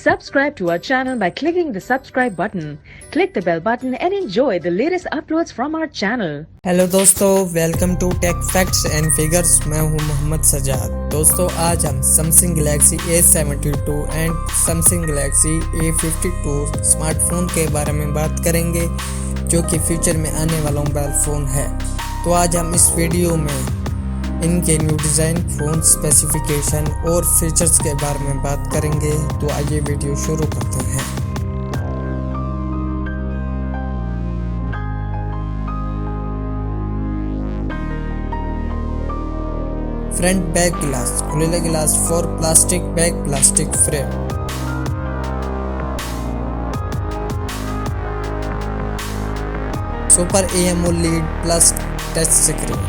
Subscribe to our channel by clicking the subscribe button. Click the bell button and enjoy the latest uploads from our channel. Hello दोस्तों, welcome to tech facts and figures. मैं हूं मोहम्मद सजाद। दोस्तों, आज हम Samsung Galaxy A72 and Samsung Galaxy A52 smartphone के बारे में बात करेंगे, जो कि फ्यूचर में आने वाला मोबाइल फ़ोन है। तो आज हम इस वीडियो में इनके न्यू डिज़ाइन, फ़ोन स्पेसिफिकेशन और फीचर्स के बारे में बात करेंगे। तो आइए वीडियो शुरू करते हैं। फ्रंट बैक ग्लास, खुले glass for plastic back, plastic frame. Super AMOLED plus touch screen.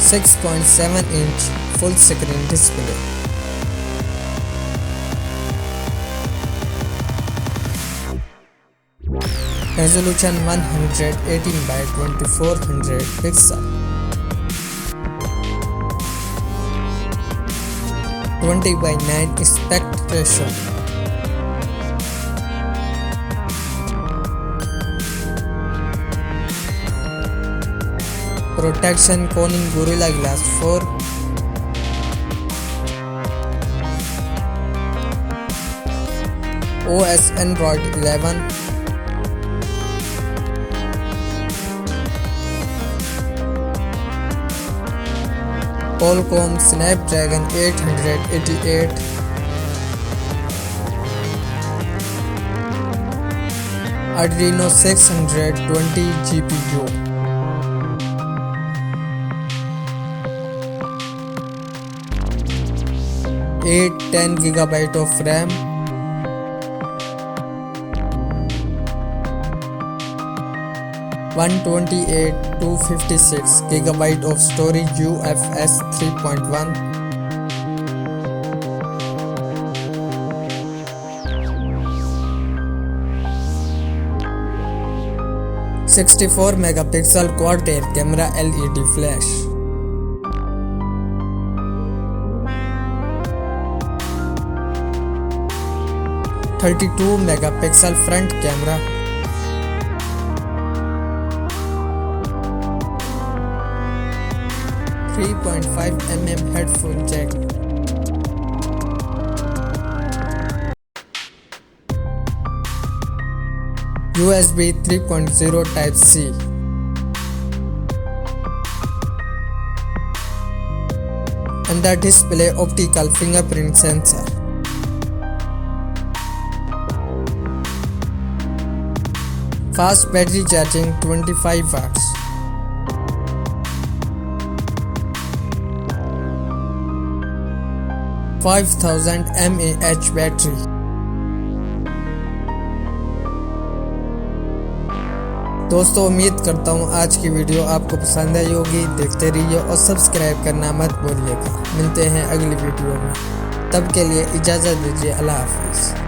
6.7 inch full screen display. Resolution 118 by 2400 pixel. 20:9 aspect ratio. Protection Koenig gorilla glass 4। OS Android 11। Qualcomm Snapdragon 888। Adreno 620 GPU। 810 GB of RAM। 128/256 GB of storage UFS 3.1। 64 megapixel quad rear camera LED flash. 32 megapixel front camera. 3.5 mm headphone jack. USB 3.0 type C। Under display optical fingerprint sensor. Fast battery charging 25 watts. 5000 mAh battery. दोस्तों, उम्मीद करता हूँ आज की video आपको पसंद आई होगी। देखते रहिए और सब्सक्राइब करना मत भूलिएगा। मिलते हैं अगली वीडियो में, तब के लिए इजाज़त दीजिए। अल्लाह हाफिज़।